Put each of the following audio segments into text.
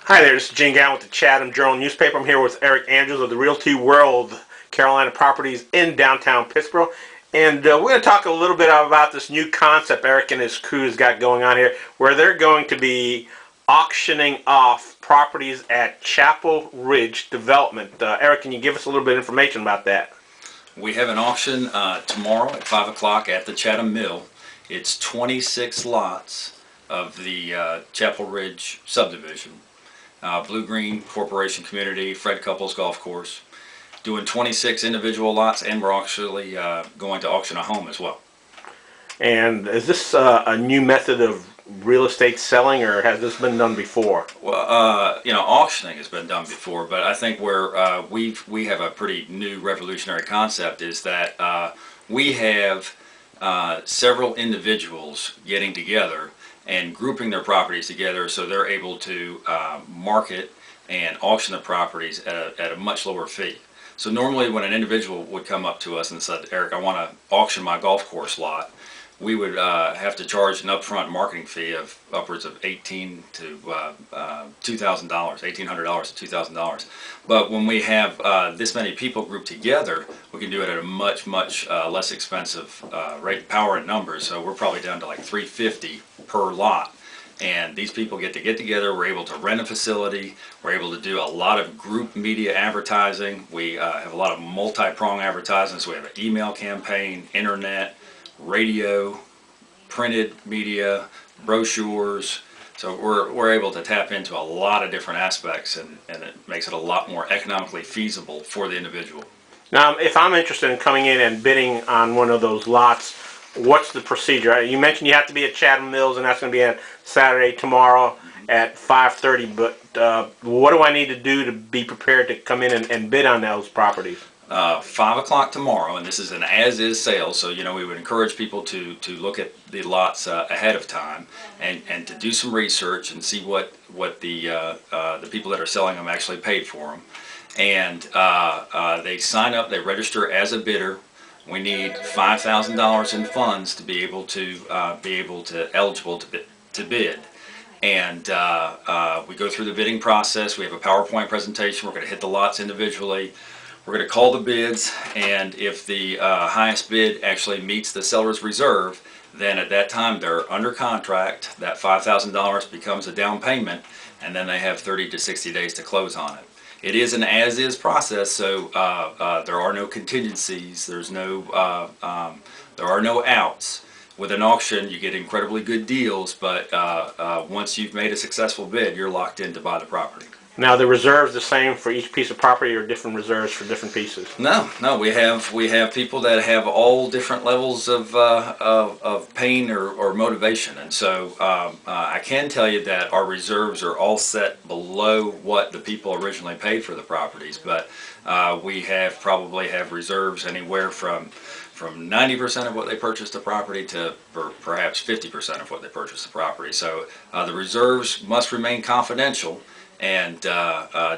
Hi there, this is Gene Galin with the Chatham Journal newspaper. I'm here with Eric Andrews of the Realty World, Carolina Properties in downtown Pittsboro. And we're going to talk a little bit about this new concept Eric and his crew has got going on here, where they're going to be auctioning off properties at Chapel Ridge Development. Eric, can you give us a little bit of information about that? We have an auction tomorrow at 5 o'clock at the Chatham Mill. It's 26 lots of the Chapel Ridge subdivision. Blue Green Corporation Community, Fred Couples Golf Course, doing 26 individual lots, and we're actually going to auction a home as well. And is this a new method of real estate selling, or has this been done before? Well, auctioning has been done before, but I think where we have a pretty new revolutionary concept is that we have several individuals getting together and grouping their properties together so they're able to market and auction the properties at a much lower fee. So normally when an individual would come up to us and said, Eric, I want to auction my golf course lot, we would have to charge an upfront marketing fee of upwards of $1,800 to $2,000, $1,800 to $2,000. But when we have this many people grouped together, we can do it at a much less expensive rate, power, and numbers. So we're probably down to like $350 per lot. And these people get together. We're able to rent a facility. We're able to do a lot of group media advertising. We have a lot of multi-prong advertising. So we have an email campaign, internet, radio, printed media, brochures. So we're able to tap into a lot of different aspects, and it makes it a lot more economically feasible for the individual. Now, if I'm interested in coming in and bidding on one of those lots, what's the procedure? You mentioned you have to be at Chatham Mills, and that's going to be on Saturday tomorrow at 5:30. But what do I need to do to be prepared to come in and bid on those properties? 5 o'clock tomorrow, and this is an as-is sale, so we would encourage people to look at the lots ahead of time and to do some research and see what the people that are selling them actually paid for them. And they sign up, they register as a bidder. We need $5,000 in funds to be eligible to bid. And we go through the bidding process. We have a PowerPoint presentation. We're going to hit the lots individually. We're going to call the bids, and if the highest bid actually meets the seller's reserve, then at that time they're under contract. That $5,000 becomes a down payment, and then they have 30 to 60 days to close on it. It is an as-is process, so there are no contingencies. There are no outs. With an auction, you get incredibly good deals, but once you've made a successful bid, you're locked in to buy the property. Now, the reserves the same for each piece of property, or different reserves for different pieces? No. We have people that have all different levels of pain or motivation, and so I can tell you that our reserves are all set below what the people originally paid for the properties, but we probably have reserves anywhere from 90% of what they purchased the property to perhaps 50% of what they purchased the property. So the reserves must remain confidential. And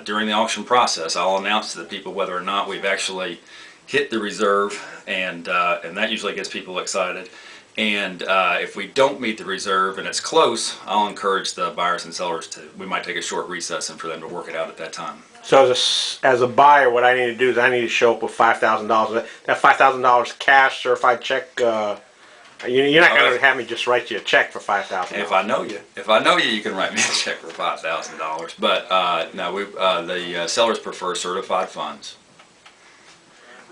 during the auction process, I'll announce to the people whether or not we've actually hit the reserve, and that usually gets people excited. And if we don't meet the reserve and it's close, I'll encourage the buyers and sellers we might take a short recess and for them to work it out at that time. So as a buyer, what I need to do is I need to show up with $5,000. That $5,000 cash, certified check. You're not going to have me just write you a check for $5,000. If I know you, you can write me a check for $5,000. But no, the sellers prefer certified funds.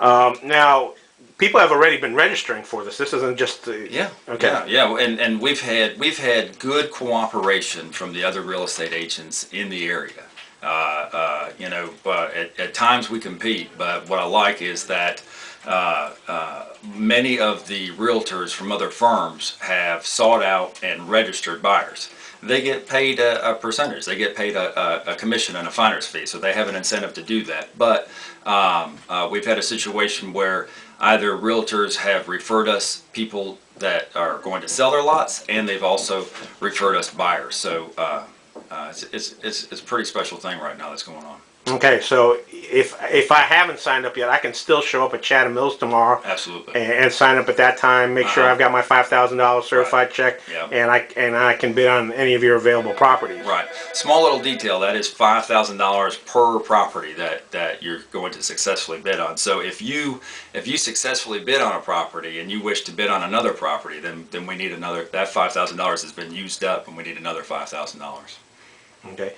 Now, people have already been registering for this. This isn't just yeah. Okay. Yeah. And we've had good cooperation from the other real estate agents in the area. At times we compete, but what I like is that many of the realtors from other firms have sought out and registered buyers. They get paid a percentage. They get paid a commission and a finder's fee, so they have an incentive to do that. But we've had a situation where either realtors have referred us people that are going to sell their lots, and they've also referred us buyers. So it's a pretty special thing right now that's going on. Okay, so if I haven't signed up yet, I can still show up at Chatham Mills tomorrow Absolutely. and sign up at that time. Make sure I've got my $5,000 certified check, Yeah. and I can bid on any of your available properties. Right. Small little detail, that is $5,000 per property that you're going to successfully bid on. So if you successfully bid on a property and you wish to bid on another property, then we need another. That $5,000 has been used up, and we need another $5,000. Okay.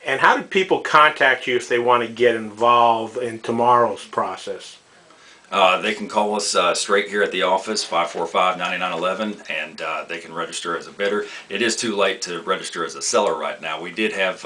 And how do people contact you if they want to get involved in tomorrow's process? They can call us straight here at the office, 545-9911, and they can register as a bidder. It is too late to register as a seller right now. We did have,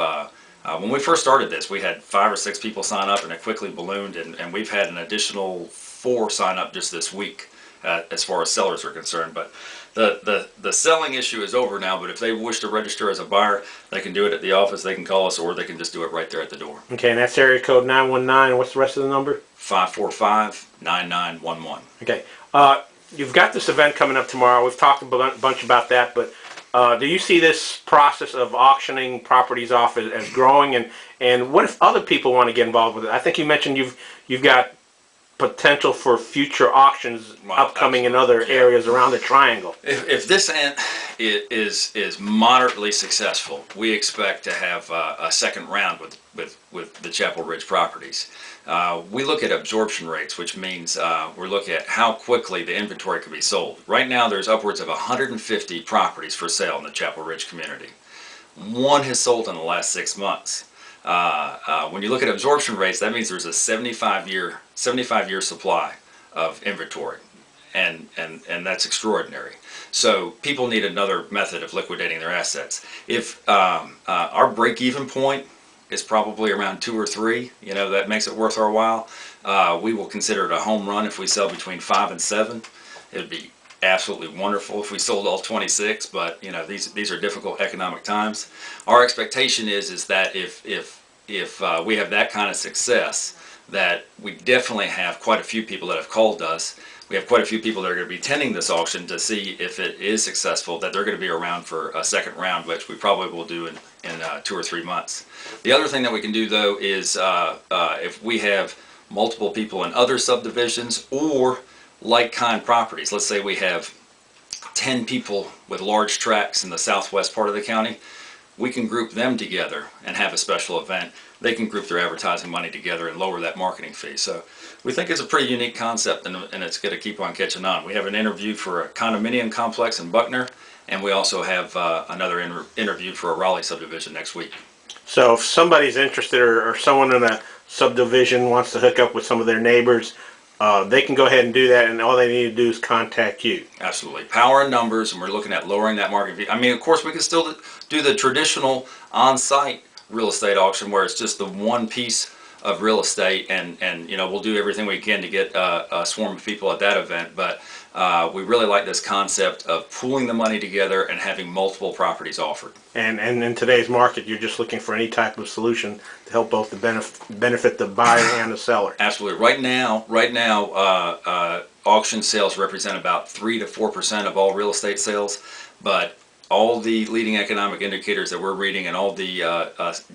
when we first started this, we had 5 or 6 people sign up, and it quickly ballooned, and we've had an additional 4 sign up just this week as far as sellers are concerned. But the selling issue is over now, but if they wish to register as a buyer, they can do it at the office, they can call us, or they can just do it right there at the door. Okay, and that's area code 919. What's the rest of the number? 545-9911. Okay. You've got this event coming up tomorrow. We've talked a bunch about that, but do you see this process of auctioning properties off as growing? And what if other people want to get involved with it? I think you mentioned you've got potential for future auctions upcoming in other areas around the triangle. If this event is moderately successful, we expect to have a second round with the Chapel Ridge properties. We look at absorption rates, which means we're looking at how quickly the inventory can be sold. Right now there's upwards of 150 properties for sale in the Chapel Ridge community. One has sold in the last 6 months. When you look at absorption rates, that means there's a 75-year supply of inventory, and that's extraordinary. So people need another method of liquidating their assets. If our break-even point is probably around 2 or 3, that makes it worth our while. We will consider it a home run if we sell between 5 and 7. It would be absolutely wonderful if we sold all 26, but these are difficult economic times. Our expectation is that if we have that kind of success, that we definitely have quite a few people that have called us. We have quite a few people that are going to be attending this auction to see if it is successful, that they're going to be around for a second round, which we probably will do in 2 or 3 months. The other thing that we can do, though, is if we have multiple people in other subdivisions or like-kind properties. Let's say we have 10 people with large tracts in the southwest part of the county. We can group them together and have a special event. They can group their advertising money together and lower that marketing fee. So we think it's a pretty unique concept, and it's going to keep on catching on. We have an interview for a condominium complex in Buckner, and we also have another interview for a Raleigh subdivision next week. So if somebody's interested or someone in a subdivision wants to hook up with some of their neighbors, they can go ahead and do that, and all they need to do is contact you. Absolutely. Power and numbers, and we're looking at lowering that marketing fee. I mean, of course, we can still do the traditional on-site real estate auction where it's just the one piece of real estate, and we'll do everything we can to get a swarm of people at that event, but we really like this concept of pooling the money together and having multiple properties offered. And in today's market, you're just looking for any type of solution to help both the benefit the buyer and the seller. Absolutely. Right now, auction sales represent about 3 to 4% of all real estate sales, but all the leading economic indicators that we're reading and all the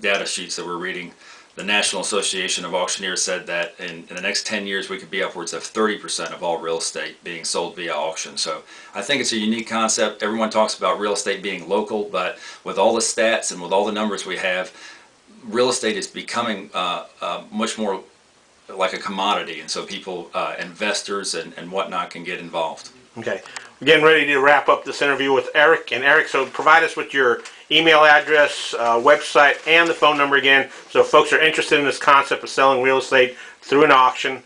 data sheets that we're reading, the National Association of Auctioneers said that in the next 10 years we could be upwards of 30% of all real estate being sold via auction. So I think it's a unique concept. Everyone talks about real estate being local, but with all the stats and with all the numbers we have, real estate is becoming much more like a commodity, and so people, investors and whatnot, can get involved. Okay. We're getting ready to wrap up this interview with Eric. And Eric, so provide us with your email address, website, and the phone number again. So if folks are interested in this concept of selling real estate through an auction,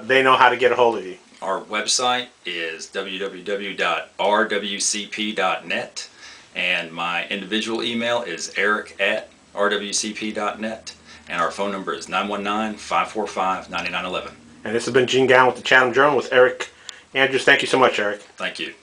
they know how to get a hold of you. Our website is www.rwcp.net, and my individual email is eric@rwcp.net, and our phone number is 919-545-9911. And this has been Gene Galin with the Chatham Journal with Eric Andrews. Thank you so much, Eric. Thank you.